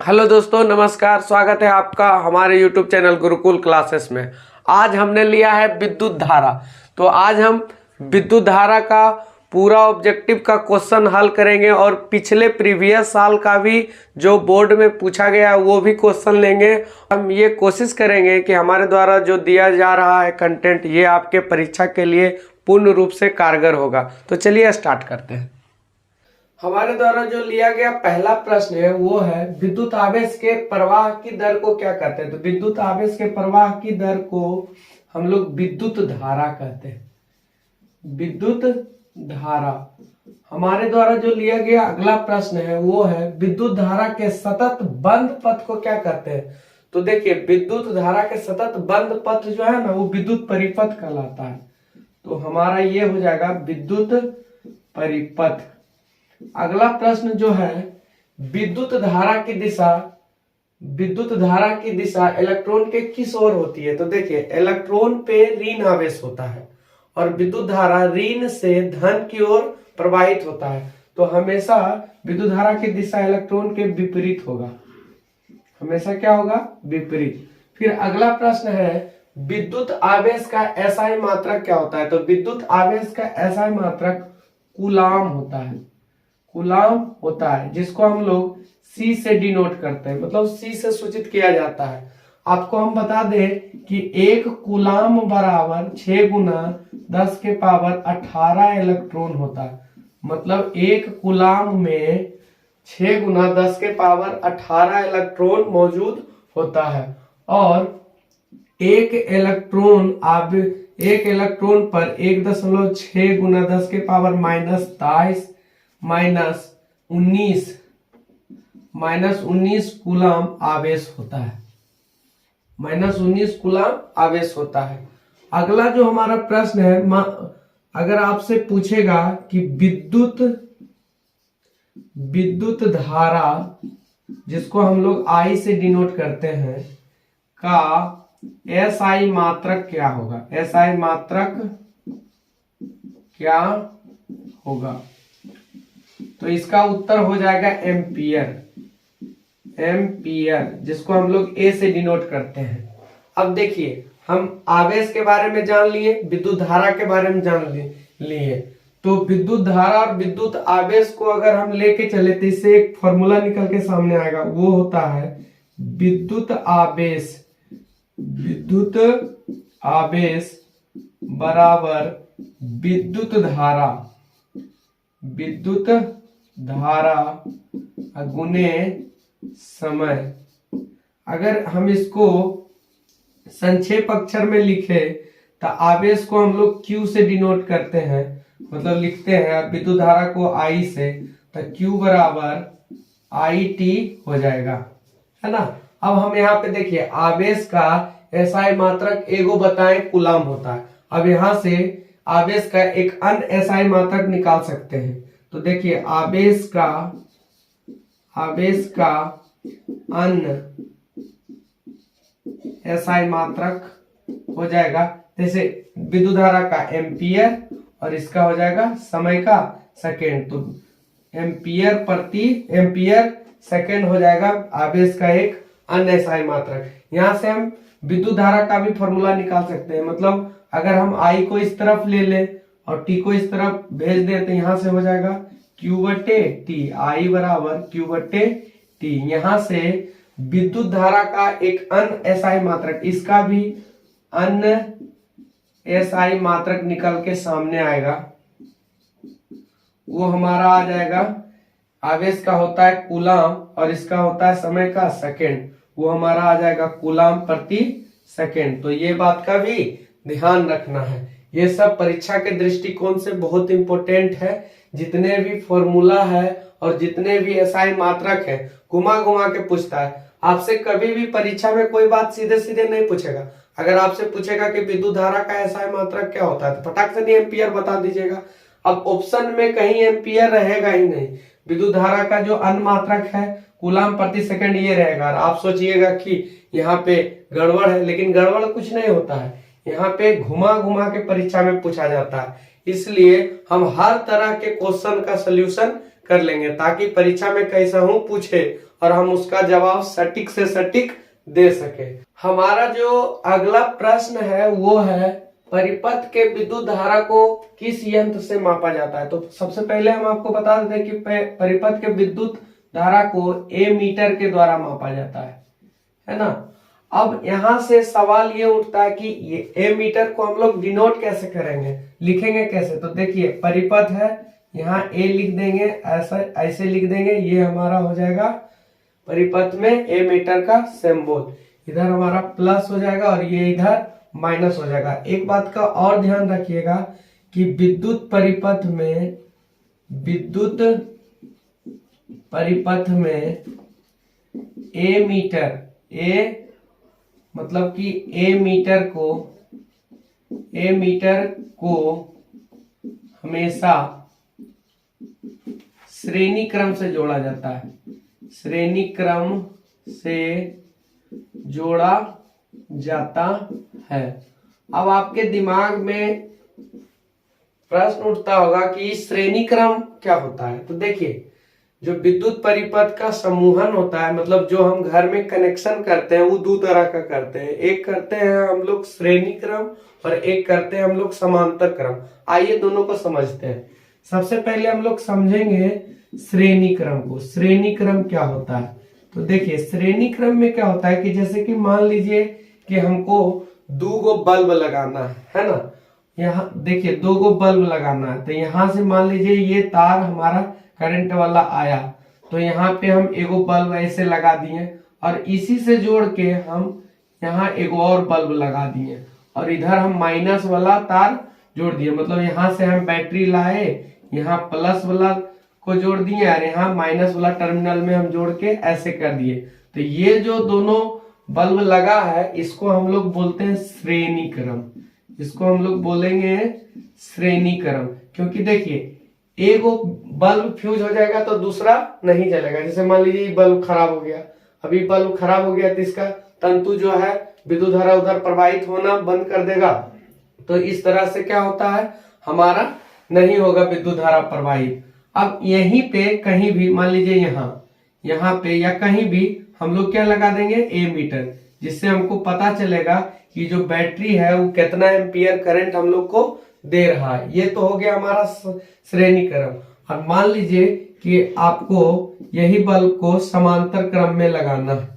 Hello दोस्तों, नमस्कार। स्वागत है आपका हमारे YouTube चैनल गुरुकुल क्लासेस में। आज हमने लिया है विद्युत धारा। तो आज हम विद्युत धारा का पूरा ऑब्जेक्टिव का क्वेश्चन हल करेंगे और पिछले प्रीवियस साल का भी जो बोर्ड में पूछा गया है वो भी क्वेश्चन लेंगे। हम ये कोशिश करेंगे कि हमारे द्वारा जो दिया जा रहा है कंटेंट ये आपके परीक्षा के लिए पूर्ण रूप से कारगर होगा। तो चलिए स्टार्ट करते हैं। हमारे द्वारा जो लिया गया पहला प्रश्न है वो है विद्युत आवेश के प्रवाह की दर को क्या कहते हैं। तो विद्युत आवेश के प्रवाह की दर को हम लोग विद्युत धारा कहते हैं। विद्युत धारा। हमारे द्वारा जो लिया गया अगला प्रश्न है वो है विद्युत धारा के सतत बंद पथ को क्या कहते हैं। तो देखिए, विद्युत धारा के सतत बंद पथ जो है ना वो विद्युत परिपथ कहलाता है। तो हमारा ये हो जाएगा विद्युत परिपथ। अगला प्रश्न जो है विद्युत धारा की दिशा। विद्युत धारा की दिशा इलेक्ट्रॉन के किस ओर होती है। तो देखिए, इलेक्ट्रॉन पे ऋण आवेश होता है और विद्युत धारा ऋण से धन की ओर प्रवाहित होता है। तो हमेशा विद्युत धारा की दिशा इलेक्ट्रॉन के विपरीत होगा। हमेशा क्या होगा? विपरीत। फिर अगला प्रश्न है विद्युत आवेश का एसआई मात्रक क्या होता है। तो विद्युत आवेश का एसआई मात्रक कूलाम होता है। कूलाम होता है जिसको हम लोग C से डिनोट करते हैं, मतलब C से सूचित किया जाता है। आपको हम बता दें कि एक कूलाम बराबर 6 गुना 10 के पावर 18 इलेक्ट्रॉन होता है। मतलब एक कूलाम में 6 गुना 10 के पावर 18 इलेक्ट्रॉन मौजूद होता है और एक इलेक्ट्रॉन पर 1.6 गुना 10 के पावर -22 -19 कूलाम आवेश होता है। -19 कूलाम आवेश होता है। अगला जो हमारा प्रश्न है, अगर आपसे पूछेगा कि विद्युत धारा जिसको हम लोग I से डिनोट करते हैं का SI मात्रक क्या होगा। SI मात्रक क्या होगा। तो इसका उत्तर हो जाएगा एम्पियर। एम्पियर जिसको हम लोग A से डिनोट करते हैं। अब देखिए, हम आवेश के बारे में जान लिए, विद्युत धारा के बारे में जान लिए। तो विद्युत धारा और विद्युत आवेश को अगर हम लेके चले तो इससे एक फॉर्मूला निकल के सामने आएगा। वो होता है विद्युत आवेश। विद्युत आवेश बराबर विद्युत धारा। विद्युत धारा गुने समय। अगर हम इसको संक्षेप अक्षर में लिखे तो आवेश को हम लोग Q से डिनोट करते हैं, मतलब लिखते हैं विद्युत धारा को I से, तो Q बराबर IT हो जाएगा, है ना। अब हम यहाँ पे देखिए आवेश का SI मात्रक एगो बताएं कूलाम होता है। अब यहाँ से आवेश का एक अन्य SI मात्रक निकाल सकते हैं। तो देखिए आवेश का अन्य SI मात्रक हो जाएगा, जैसे विद्युत धारा का एम्पियर और इसका हो जाएगा समय का सेकेंड। तो एम्पियर सेकेंड हो जाएगा आवेश का एक अन्य SI मात्रक। यहाँ से हम विद्युत धारा का भी फॉर्मूला निकाल सकते हैं। मतलब अगर हम I को इस तरफ ले लें और T को इस तरफ भेज दें तो यहाँ से हो जाएगा Q/T। I बराबर Q/T। यहाँ से विद्युत धारा का एक अन्य SI मात्रक, इसका भी अन्य SI मात्रक निकल के सामने आएगा। वो हमारा आ जाएगा, आवेश का होता है कूलाम और इसका होता है समय का सेकेंड। वो हमारा आ जाएगा कूलाम प्रति सेकेंड। तो ये बात का भी ध्यान रखना है। ये सब परीक्षा के दृष्टिकोण से बहुत इंपॉर्टेंट है। जितने भी फॉर्मूला है और जितने भी SI मात्रक है घुमा घुमा के पूछता है। आपसे कभी भी परीक्षा में कोई बात सीधे सीधे नहीं पूछेगा। अगर आपसे पूछेगा कि विद्युत धारा का SI मात्रक क्या होता है तो फटाक से नहीं एम्पियर बता दीजिएगा। अब ऑप्शन में कहीं एम्पियर रहेगा ही नहीं। विद्युत धारा का जो अन्य मात्रक है कूलाम प्रति सेकंड ये रहेगा। और आप सोचिएगा कि यहाँ पे गड़बड़ है, लेकिन गड़बड़ कुछ नहीं होता है। यहाँ पे घुमा घुमा के परीक्षा में पूछा जाता है। इसलिए हम हर तरह के क्वेश्चन का सलूशन कर लेंगे ताकि परीक्षा में कैसा हूं पूछे और हम उसका जवाब सटीक से सटीक दे सके। हमारा जो अगला प्रश्न है वो है परिपथ के विद्युत धारा को किस यंत्र से मापा जाता है। तो सबसे पहले हम आपको बता देते हैं कि परिपथ के विद्युत धारा को एमीटर के द्वारा मापा जाता है ना। अब यहां से सवाल ये उठता है कि ये एमीटर को हम लोग डिनोट कैसे करेंगे, लिखेंगे कैसे। तो देखिए परिपथ है, यहाँ ए लिख देंगे, ऐसा ऐसे लिख देंगे, ये हमारा हो जाएगा परिपथ में एमीटर का सिंबल। इधर हमारा प्लस हो जाएगा और ये इधर माइनस हो जाएगा। एक बात का और ध्यान रखिएगा कि विद्युत परिपथ में एमीटर, ए मतलब कि एमीटर को हमेशा श्रेणी क्रम से जोड़ा जाता है, श्रेणी क्रम से जोड़ा जाता है। अब आपके दिमाग में प्रश्न उठता होगा कि श्रेणी क्रम क्या होता है। तो देखिए जो विद्युत परिपथ का समूहन होता है, मतलब जो हम घर में कनेक्शन करते हैं वो दो तरह का करते हैं। एक करते हैं हम लोग श्रेणी क्रम और एक करते हैं हम लोग समांतर क्रम। आइए दोनों को समझते हैं। सबसे पहले हम लोग समझेंगे श्रेणी क्रम को। श्रेणी क्रम क्या होता है, तो देखिए श्रेणी क्रम में क्या होता है कि जैसे कि मान लीजिए कि हमको 2 गो बल्ब लगाना है ना। यहाँ देखिए 2 गो बल्ब लगाना है, तो यहाँ से मान लीजिए ये तार हमारा करंट वाला आया, तो यहाँ पे हम एगो बल्ब ऐसे लगा दिए और इसी से जोड़ के हम यहाँ एगो और बल्ब लगा दिए और इधर हम माइनस वाला तार जोड़ दिए। मतलब यहाँ से हम बैटरी लाए, यहाँ प्लस वाला को जोड़ दिए और यहाँ माइनस वाला टर्मिनल में हम जोड़ के ऐसे कर दिए। तो ये जो दोनों बल्ब लगा है इसको हम लोग बोलते हैं श्रेणी क्रम। इसको हम लोग बोलेंगे श्रेणी क्रम, क्योंकि देखिए एक बल्ब फ्यूज हो जाएगा तो दूसरा नहीं जलेगा। जैसे मान लीजिए बल्ब खराब हो गया, अभी बल्ब खराब हो गया तो इसका तंतु जो है विद्युत धारा उधर प्रवाहित होना बंद कर देगा। तो इस तरह से क्या होता है, हमारा नहीं होगा विद्युत धारा प्रवाहित। अब यहीं पे कहीं भी मान लीजिए यहाँ पे या कहीं भी हम लोग क्या लगा देंगे, एमीटर, जिससे हमको पता चलेगा कि जो बैटरी है वो कितना एम्पियर करंट हम लोग को दे रहा है। ये तो हो गया हमारा श्रेणी क्रम। और मान लीजिए कि आपको यही बल्ब को समांतर क्रम में लगाना है,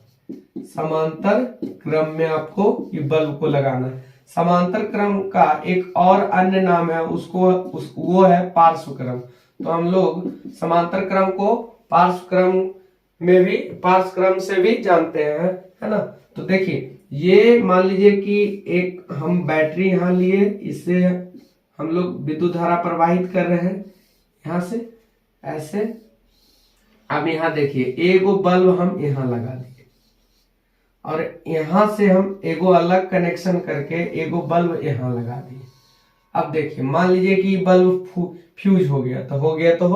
समांतर क्रम में आपको ये बल्ब को लगाना है। समांतर क्रम का एक और अन्य नाम है वो है पार्श्व क्रम। तो हम लोग समांतर क्रम को पार्श्व क्रम से भी जानते हैं, है ना। तो देखिए ये मान लीजिए कि एक हम बैटरी यहाँ लिए, इससे हम लोग विद्युत धारा प्रवाहित कर रहे हैं यहाँ से ऐसे। अब यहाँ देखिए एगो बल्ब हम यहाँ लगा दिए और यहाँ से हम एगो अलग कनेक्शन करके एगो बल्ब यहाँ लगा दिए। अब देखिए मान लीजिए कि बल्ब फ्यूज हो गया तो हो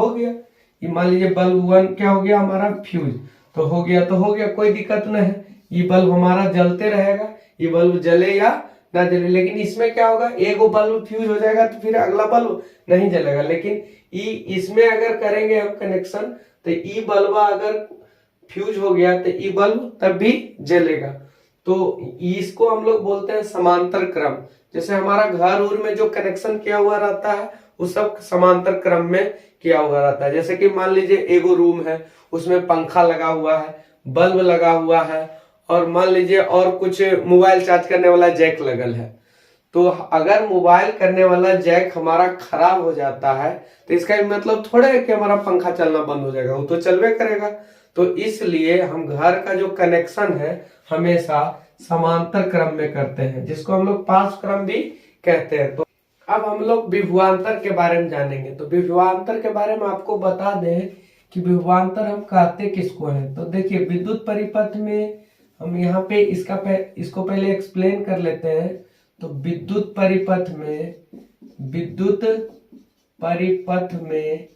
गया। ये मान लीजिए बल्ब 1 क्या हो गया हमारा फ्यूज, तो हो गया, कोई दिक्कत नहीं है। ये बल्ब हमारा जलते रहेगा, ये बल्ब जले या ना जले। लेकिन इसमें क्या होगा, एगो बल्ब फ्यूज हो जाएगा तो फिर अगला बल्ब नहीं जलेगा। लेकिन इसमें अगर करेंगे हम कनेक्शन तो ई बल्ब अगर फ्यूज हो गया तो ई बल्ब तब भी जलेगा। तो इसको हम लोग बोलते हैं समांतर क्रम। जैसे हमारा घर उर में जो कनेक्शन किया हुआ रहता है वो सब समांतर क्रम में किया हुआ रहता है। जैसे कि मान लीजिए एगो रूम है, उसमें पंखा लगा हुआ है, बल्ब लगा हुआ है और मान लीजिए और कुछ मोबाइल चार्ज करने वाला जैक लगल है। तो अगर मोबाइल करने वाला जैक हमारा खराब हो जाता है तो इसका मतलब थोड़ा है कि हमारा पंखा चलना बंद हो जाएगा, वो तो चलवे करेगा। तो इसलिए हम घर का जो कनेक्शन है हमेशा समांतर क्रम में करते हैं, जिसको हम लोग पार्श्व क्रम भी कहते हैं। तो अब हम लोग विभवांतर के बारे में जानेंगे। तो विभवांतर के बारे में आपको बता दें कि विभवांतर हम कहते किसको हैं। तो देखिए विद्युत परिपथ में हम यहाँ पे इसको पहले एक्सप्लेन कर लेते हैं। तो विद्युत परिपथ में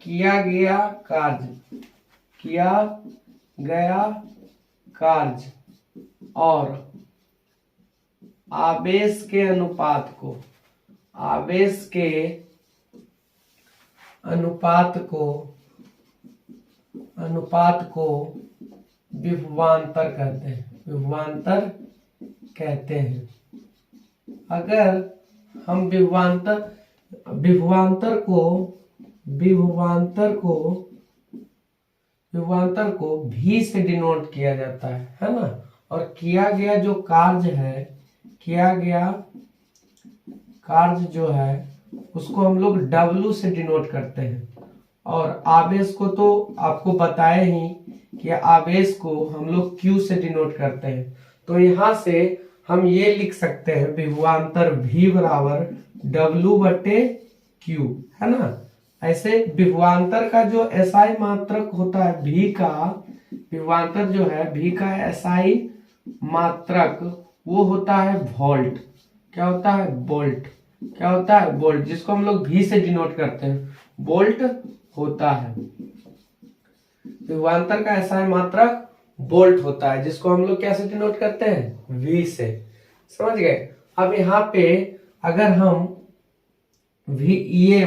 किया गया कार्य और आवेश के अनुपात को अनुपात को विभवांतर कहते हैं, विभवांतर कहते हैं। अगर हम विभवांतर को भी से डिनोट किया जाता है ना। और किया गया जो कार्य जो है उसको हम लोग W से डिनोट करते हैं। और आवेश को तो आपको बताया ही कि आवेश को हम लोग Q से डिनोट करते हैं। तो यहाँ से हम ये लिख सकते हैं विभवांतर V बराबर W/Q, है ना। ऐसे विभवांतर का जो SI मात्रक होता है V का, विभवांतर जो है V का SI मात्रक वो होता है वोल्ट। क्या होता है? वोल्ट। क्या होता है? वोल्ट, जिसको हम लोग V से डिनोट करते हैं, वोल्ट होता है। विभवांतर का SI मात्रक वोल्ट होता है, जिसको हम लोग कैसे डिनोट करते हैं? V से। समझ गए? अब यहाँ पे अगर हम ये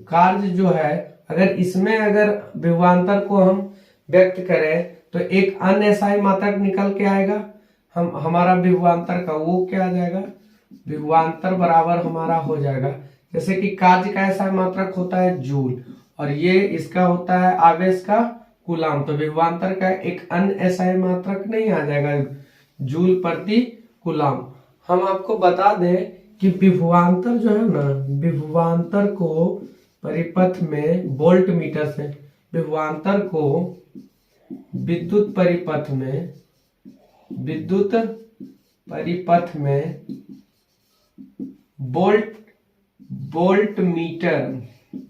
कार्य जो है, अगर इसमें अगर विभवांतर को हम व्यक्त करें तो एक अन्य SI मात्रक निकल के आएगा। हमारा विभवांतर का वो क्या आ जाएगा? विभवांतर बराबर हमारा हो जाएगा, जैसे कि कार्य का SI मात्रक होता है जूल और ये इसका होता है आवेश का कूलाम। तो विभवांतर का एक अन्य SI मात्रक नहीं आ जाएगा, जूल प्रति कूलाम। हम आपको बता दें कि विभवांतर जो है ना, विभवांतर को परिपथ में वोल्ट मीटर से, विभवांतर को विद्युत परिपथ में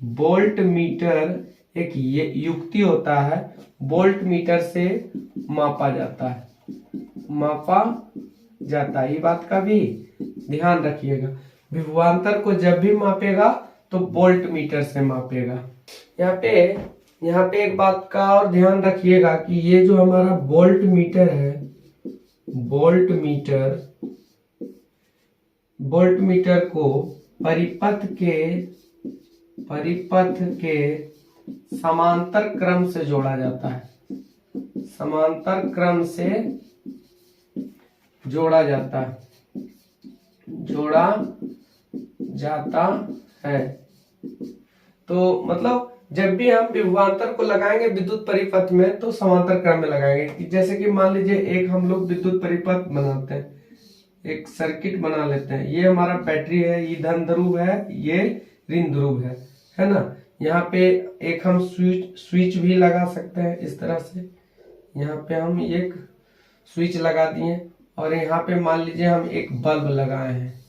वोल्ट मीटर एक युक्ति होता है, वोल्ट मीटर से मापा जाता है। ये बात का भी ध्यान रखिएगा। विभवांतर को जब भी मापेगा तो वोल्ट मीटर से मापेगा। यहाँ पे एक बात का और ध्यान रखिएगा कि ये जो हमारा वोल्ट मीटर है, वोल्ट मीटर को परिपथ के समांतर क्रम से जोड़ा जाता है, समांतर क्रम से जोड़ा जाता है। तो मतलब जब भी हम विभवांतर को लगाएंगे विद्युत परिपथ में तो समांतर क्रम में लगाएंगे। जैसे कि मान लीजिए एक हम लोग विद्युत परिपथ बनाते हैं, एक सर्किट बना लेते हैं। ये हमारा बैटरी है, ये धन ध्रुव है, ये ऋण ध्रुव है ना। यहाँ पे एक हम स्विच भी लगा सकते हैं इस तरह से। यहाँ पे हम एक स्विच लगा दिए और यहाँ पे मान लीजिए हम एक बल्ब लगाए हैं,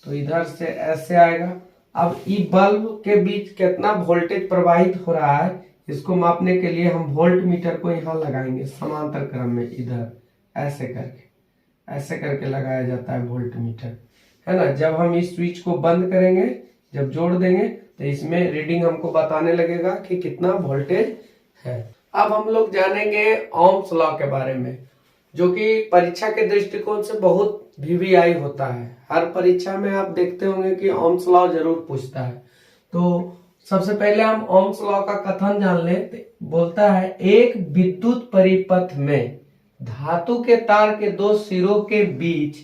तो इधर से ऐसे आएगा। अब इस बल्ब के बीच कितना वोल्टेज प्रवाहित हो रहा है, इसको मापने के लिए हम वोल्ट मीटर को यहाँ लगाएंगे समांतर क्रम में, इधर ऐसे करके लगाया जाता है वोल्ट मीटर, है ना। जब हम इस स्विच को बंद करेंगे, जब जोड़ देंगे तो इसमें रीडिंग हमको बताने लगेगा कि कितना वोल्टेज है। अब हम लोग जानेंगे ओम्स लॉ के बारे में, जो कि परीक्षा के दृष्टिकोण से बहुत VVI होता है। हर परीक्षा में आप देखते होंगे कि ओम्स लॉ जरूर पूछता है। तो सबसे पहले हम ओम्स लॉ का कथन जान ले। बोलता है एक विद्युत परिपथ में धातु के तार के दो सिरों के बीच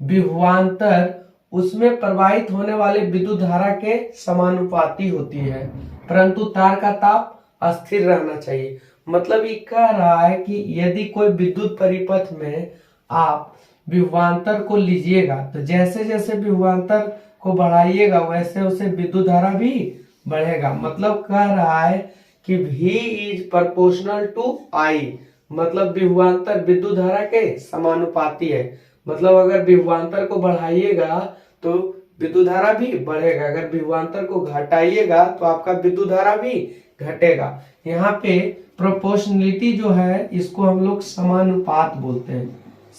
विभवांतर उसमें प्रवाहित होने वाले विद्युत धारा के समानुपाती होती है, परंतु तार का ताप अस्थिर रहना चाहिए। मतलब ये कह रहा है कि यदि कोई विद्युत परिपथ में आप विभवांतर को लीजिएगा तो जैसे जैसे विभवांतर को बढ़ाइएगा वैसे वैसे विद्युत धारा भी बढ़ेगा। मतलब कह रहा है कि V is proportional to I, मतलब विभवांतर विद्युत धारा के समानुपाती है। मतलब अगर विभवांतर को बढ़ाइएगा तो विद्युत धारा भी बढ़ेगा, अगर विभवांतर को घटाइएगा तो आपका विद्युत धारा भी घटेगा। यहाँ पे प्रोपोर्शनलिटी जो है इसको हम लोग समानुपात बोलते हैं,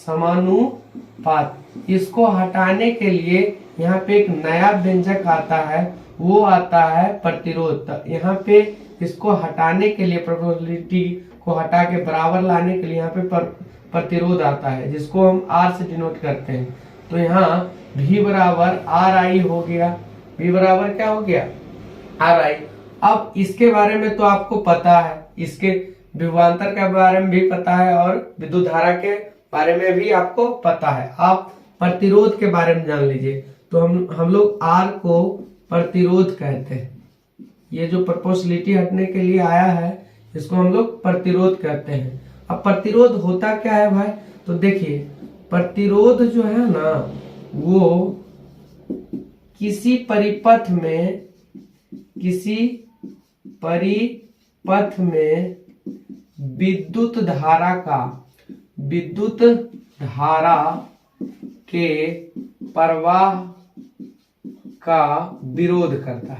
समानुपात। इसको हटाने के लिए यहाँ पे एक नया व्यंजक आता है, वो आता है प्रतिरोध। यहाँ पे इसको हटाने के लिए, प्रोपोर्शनलिटी को हटा के बराबर लाने के लिए यहाँ पे प्रतिरोध आता है, जिसको हम R से डिनोट करते हैं। तो यहाँ V बराबर RI हो गया। V बराबर क्या हो गया? RI। अब इसके बारे में तो आपको पता है, इसके विभवांतर के बारे में भी पता है और विद्युत धारा के बारे में भी आपको पता है। आप प्रतिरोध के बारे में जान लीजिए। तो हम लोग R को प्रतिरोध कहते हैं। ये जो प्रोपोर्शनलिटी हटने के लिए आया है इसको हम लोग प्रतिरोध कहते हैं। अब प्रतिरोध होता क्या है भाई? तो देखिए, प्रतिरोध जो है ना वो किसी परिपथ में विद्युत धारा के प्रवाह का विरोध करता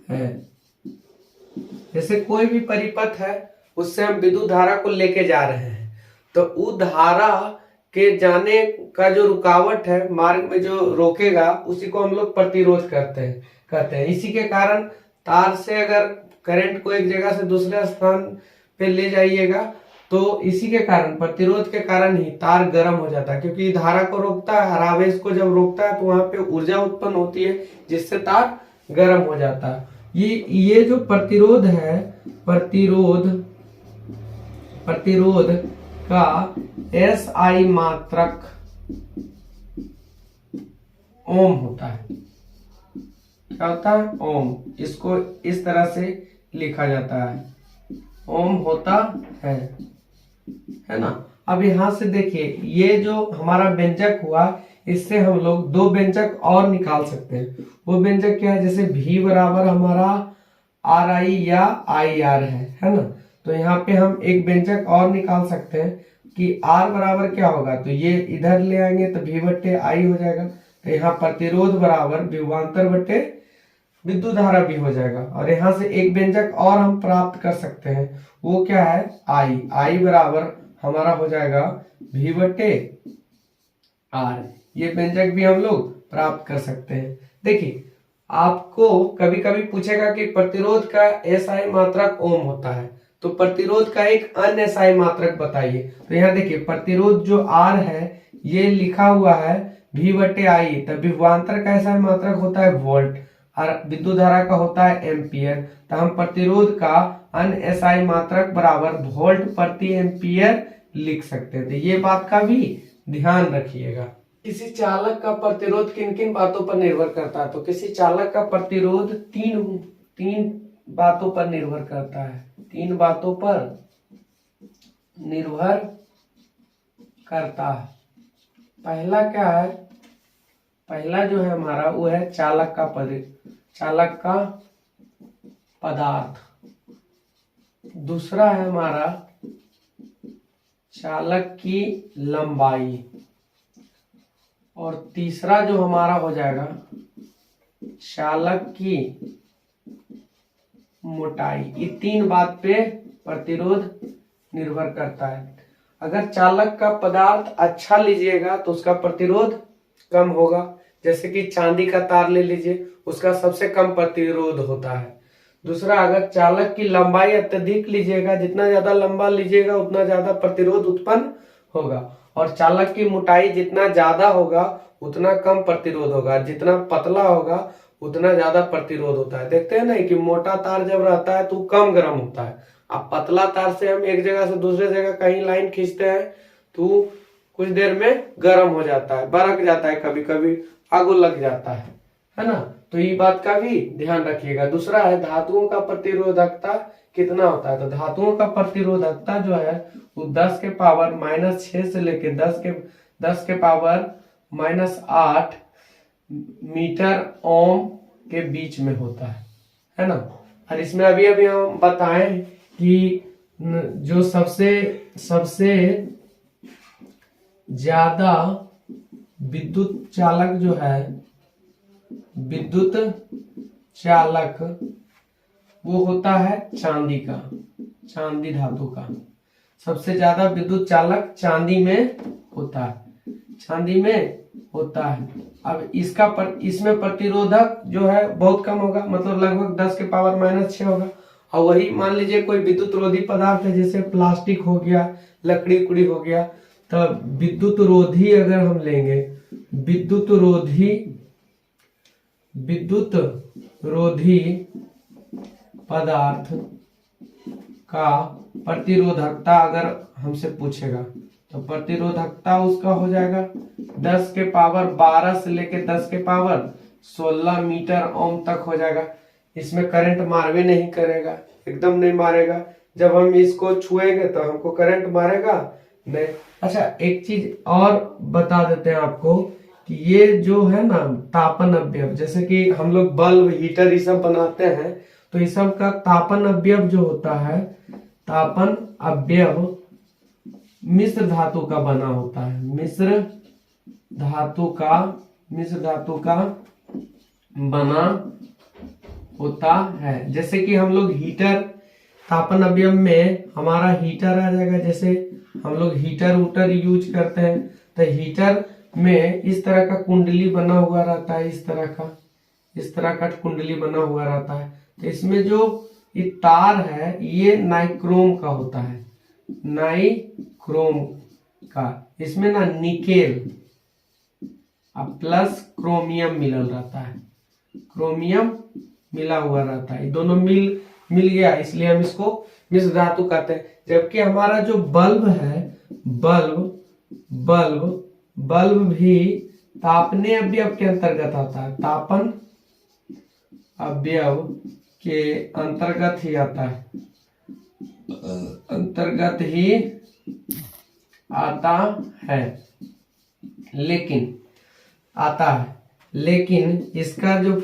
है। जैसे कोई भी परिपथ है उससे हम विद्युत धारा को लेके जा रहे हैं, तो उस धारा के जाने का जो रुकावट है, मार्ग में जो रोकेगा, उसी को हम लोग प्रतिरोध कहते हैं। इसी के कारण तार से अगर करंट को एक जगह से दूसरे स्थान पे ले जाइएगा तो इसी के कारण, प्रतिरोध के कारण ही तार गर्म हो जाता है, क्योंकि धारा को रोकता है। हर आवेश को जब रोकता है तो वहां पे ऊर्जा उत्पन्न होती है जिससे तार गर्म हो जाता है। ये जो प्रतिरोध है, प्रतिरोध का SI मात्रक ओम होता है। क्या होता है? ओम। इसको इस तरह से लिखा जाता है, ओम होता है ना। अब यहां से देखिए, ये जो हमारा व्यंजक हुआ, इससे हम लोग दो व्यंजक और निकाल सकते हैं। वो व्यंजक क्या है? जैसे V बराबर हमारा RI या IR है ना। तो यहाँ पे हम एक व्यंजक और निकाल सकते हैं कि R बराबर क्या होगा, तो ये इधर ले आएंगे तो V बट्टे I हो जाएगा। तो यहाँ प्रतिरोध बराबर विभवांतर बट्टे विद्युत धारा भी हो जाएगा। और यहाँ से एक व्यंजक और हम प्राप्त कर सकते हैं, वो क्या है? I बराबर हमारा हो जाएगा V बट्टे R। ये व्यंजक भी हम लोग प्राप्त कर सकते हैं। देखिए, आपको कभी कभी पूछेगा कि प्रतिरोध का SI मात्रक ओम होता है, तो प्रतिरोध का एक अन्य SI मात्रक बताइए। तो यहाँ देखिए, प्रतिरोध जो R है ये लिखा हुआ है V बट्टे I, तब विभवांतर का SI मात्रक होता है वोल्ट और विद्युत धारा का होता है एम्पियर। तो हम प्रतिरोध का अन्य SI मात्रक बराबर वोल्ट प्रति एम्पियर लिख सकते हैं। तो ये बात का भी ध्यान रखिएगा। किसी चालक का प्रतिरोध किन किन बातों पर निर्भर करता है? तो किसी चालक का प्रतिरोध तीन बातों पर निर्भर करता है। 3 बातों पर निर्भर करता है। पहला क्या है? पहला जो है हमारा वो है चालक का पदार्थ। दूसरा है हमारा चालक की लंबाई, और तीसरा जो हमारा हो जाएगा चालक की मोटाई। ये 3 बात पे प्रतिरोध निर्भर करता है। अगर चालक का पदार्थ अच्छा लीजिएगा तो उसका प्रतिरोध कम होगा। जैसे कि चांदी का तार ले लीजिए, उसका सबसे कम प्रतिरोध होता है। दूसरा, अगर चालक की लंबाई अत्यधिक लीजिएगा, जितना ज्यादा लंबा लीजिएगा उतना ज्यादा प्रतिरोध उत्पन्न होगा। और चालक की मोटाई जितना ज्यादा होगा उतना कम प्रतिरोध होगा, जितना पतला होगा उतना ज्यादा प्रतिरोध होता है। देखते हैं ना कि मोटा तार जब रहता है तो कम गर्म होता है। अब पतला तार से हम एक जगह से दूसरे जगह कहीं लाइन खींचते हैं तो कुछ देर में गर्म हो जाता है, बरक जाता है, कभी कभी आग लग जाता है ना। तो ये बात का भी ध्यान रखिएगा। दूसरा है धातुओं का प्रतिरोधकता कितना होता है। तो धातुओं का प्रतिरोधकता जो है वो 10 के पावर -6 से लेके 10 के पावर -8 मीटर ओम के बीच में होता है ना। और इसमें अभी हम बताएं कि जो सबसे ज्यादा विद्युत चालक वो होता है चांदी धातु का। सबसे ज्यादा विद्युत चालक चांदी में होता है। अब इसमें प्रतिरोधक जो है बहुत कम होगा, मतलब लगभग 10 के पावर -6 होगा। और वही मान लीजिए कोई विद्युत रोधी पदार्थ है, जैसे प्लास्टिक हो गया, लकड़ी उकड़ी हो गया, तब विद्युत रोधी अगर हम लेंगे, विद्युत रोधी पदार्थ का प्रतिरोधकता अगर हमसे पूछेगा तो प्रतिरोधकता उसका हो जाएगा 10 के पावर 12 से लेके 10 के पावर 16 मीटर ओम तक हो जाएगा। इसमें करंट मारवे नहीं करेगा, एकदम नहीं मारेगा। जब हम इसको छुएंगे तो हमको करंट मारेगा नहीं। अच्छा, एक चीज और बता देते हैं आपको कि ये जो है ना तापन अवयव, जैसे कि हम लोग बल्ब, हीटर ये सब बनाते हैं, तो इस सब का तापन अवयव जो होता है, तापन अवयव मिश्र धातु का बना होता है। मिश्र धातु का बना होता है। जैसे कि हम लोग हीटर, तापन अवयव में हमारा हीटर आ जाएगा। जैसे हम लोग हीटर वूटर यूज करते हैं तो हीटर में इस तरह का कुंडली बना हुआ रहता है, इस तरह का कुंडली बना हुआ रहता है। तो इसमें जो ये तार है ये नाइक्रोम का होता है, नाइक्रोम का। इसमें ना निकेल प्लस क्रोमियम मिलल रहता है, क्रोमियम मिला हुआ रहता है। ये दोनों मिल गया, इसलिए हम इसको मिश्र धातु कहते हैं। जबकि हमारा जो बल्ब है, बल्ब भी तापने अवयव के अंतर्गत आता है, तापन अवयव के अंतर्गत ही आता है, अंतर्गत ही आता है। लेकिन इसका जो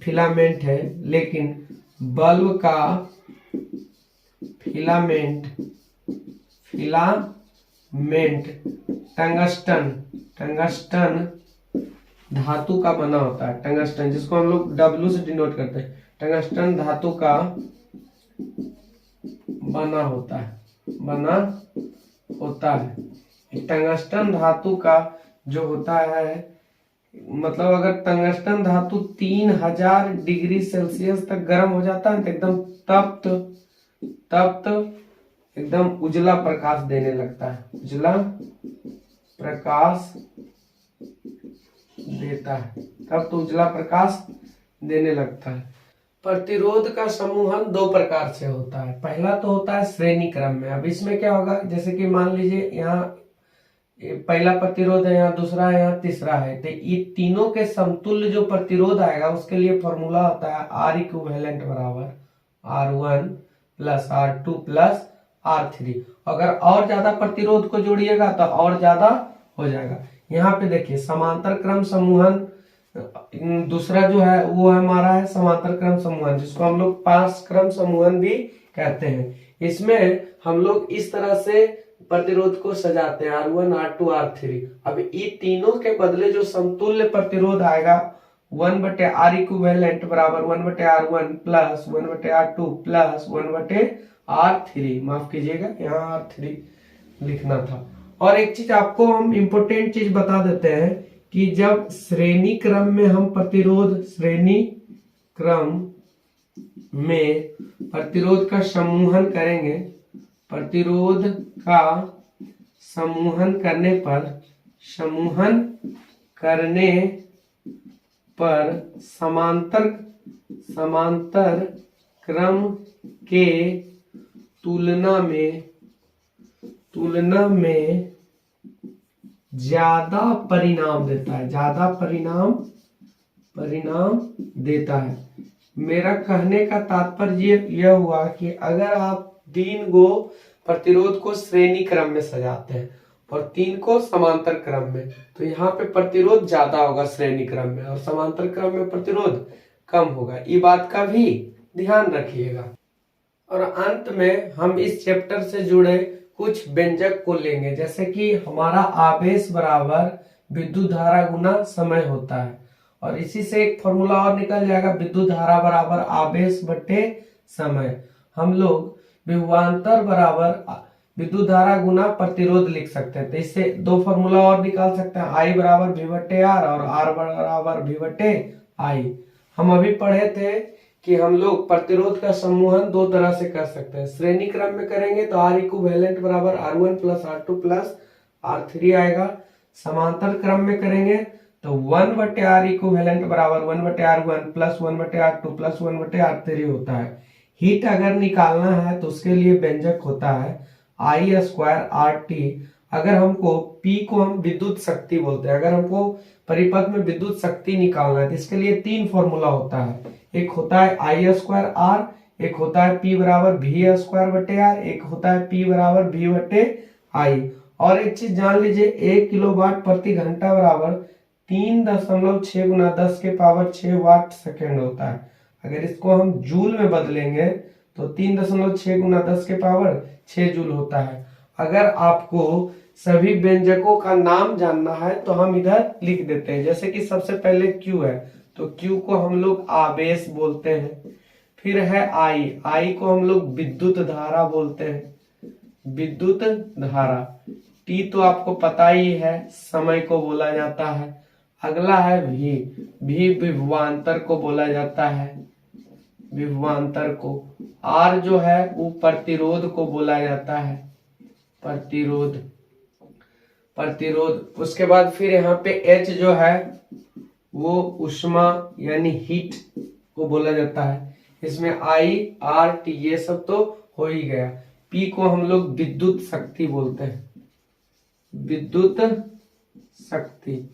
फिलामेंट है, लेकिन बल्ब का फिलामेंट टंगस्टन धातु का बना होता है। टंगस्टन, जिसको हम लोग W से डिनोट करते हैं, टंगस्टन धातु का बना होता है। टंगस्टन धातु का जो होता है, मतलब अगर टंगस्टन धातु 3000 डिग्री सेल्सियस तक गर्म हो जाता है तो एकदम तप्त एकदम उजला प्रकाश देने लगता है, उजला प्रकाश देता है, तब तो उजला प्रकाश देने लगता है। प्रतिरोध का समूहन दो प्रकार से होता है। पहला तो होता है श्रेणी क्रम में। अब इसमें क्या होगा, जैसे कि मान लीजिए यहाँ पहला प्रतिरोध है, यहाँ दूसरा है, यहाँ तीसरा है, तो ये तीनों के समतुल्य जो प्रतिरोध आएगा उसके लिए फॉर्मूला होता है R इक्विवेलेंट बराबर R1 plus R2 plus R3। अगर और ज्यादा प्रतिरोध को जोड़िएगा तो और ज्यादा हो जाएगा। यहाँ पे देखिए समांतर क्रम समूहन, दूसरा जो है वो हमारा है समांतर क्रम समूहन, जिसको हम लोग 5 क्रम समूहन भी कहते हैं। इसमें हम लोग इस तरह से प्रतिरोध को सजाते हैं, R1 R2 R3। अब ये तीनों के बदले जो समतुल्य प्रतिरोध आएगा 1/R इक्विवेलेंट बराबर 1/R1 plus 1/R2 plus 1/R3। माफ कीजिएगा, यहाँ R3 लिखना था। और एक चीज आपको हम इम्पोर्टेंट चीज बता देते हैं कि जब श्रेणी क्रम में हम श्रेणी क्रम में प्रतिरोध का समूहन करेंगे, प्रतिरोध का समूहन करने पर समांतर क्रम के तुलना में ज्यादा परिणाम देता है। मेरा कहने का तात्पर्य यह हुआ कि अगर आप 3 गो प्रतिरोध को श्रेणी क्रम में सजाते हैं और 3 को समांतर क्रम में, तो यहाँ पे प्रतिरोध ज्यादा होगा श्रेणी क्रम में और समांतर क्रम में प्रतिरोध कम होगा। ये बात का भी ध्यान रखिएगा। और अंत में हम इस चैप्टर से जुड़े कुछ व्यंजक को लेंगे, जैसे कि हमारा आवेश बराबर विद्युत धारा गुना समय होता है। और इसी से एक फॉर्मूला और निकल जाएगा, विद्युत धारा बराबर आवेश बटे समय। हम लोग विभवांतर बराबर विद्युत धारा गुना प्रतिरोध लिख सकते हैं। तो इससे 2 फॉर्मूला और निकाल सकते हैं, I बराबर V बटे R और R बराबर V बटे I। हम अभी पढ़े थे कि हम लोग प्रतिरोध का समूहन 2 तरह से कर सकते हैं। श्रेणी क्रम में करेंगे तो R इक्विवेलेंट बराबर R1 plus R2 plus R3 आएगा। समांतर क्रम में करेंगे तो 1/R इक्विवेलेंट बराबर 1/R1 plus 1/R2 plus 1/R3 होता है। हीट अगर निकालना है तो उसके लिए व्यंजक होता है I² RT। अगर हमको P को हम विद्युत शक्ति बोलते हैं, अगर हमको परिपथ में विद्युत शक्ति निकालना है तो इसके लिए 3 फॉर्मूला होता है। एक होता है I²R, एक होता है P बराबर V²/R, एक होता है P बराबर V/I। और एक चीज जान लीजिए, 1 किलोवाट प्रति घंटा बराबर 3.6 गुना 10⁻6 वाट सेकेंड होता है। अगर इसको हम जूल में बदलेंगे तो 3.6 गुना 10⁻6 जूल होता है। अगर आपको सभी व्यंजकों का नाम जानना है तो हम इधर लिख देते हैं। जैसे कि सबसे पहले Q है तो Q को हम लोग आवेश बोलते हैं। फिर है I को हम लोग विद्युत धारा बोलते हैं, विद्युत धारा। T तो आपको पता ही है, समय को बोला जाता है। अगला है V विभवांतर को बोला जाता है, विभवांतर को। R जो है वो प्रतिरोध को बोला जाता है, प्रतिरोध। उसके बाद फिर यहाँ पे H जो है वो ऊष्मा यानी हीट को बोला जाता है। इसमें I R T ये सब तो हो ही गया। P को हम लोग विद्युत शक्ति बोलते हैं, विद्युत शक्ति।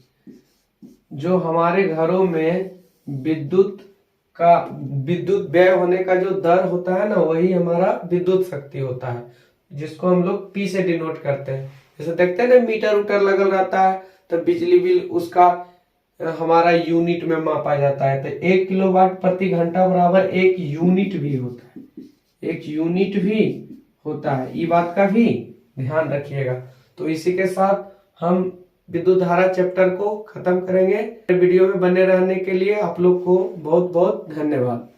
जो हमारे घरों में विद्युत व्यय होने का जो दर होता है ना, वही हमारा विद्युत शक्ति होता है, जिसको हम लोग P से डिनोट करते हैं। जैसे देखते हैं ना मीटर उटर लगल रहता है तो बिजली बिल उसका हमारा यूनिट में मापा जाता है। तो 1 किलोवाट प्रति घंटा बराबर 1 यूनिट भी होता है, 1 यूनिट भी होता है। ये बात का भी ध्यान रखिएगा। तो इसी के साथ हम विद्युत धारा चैप्टर को खत्म करेंगे। वीडियो में बने रहने के लिए आप लोग को बहुत बहुत धन्यवाद।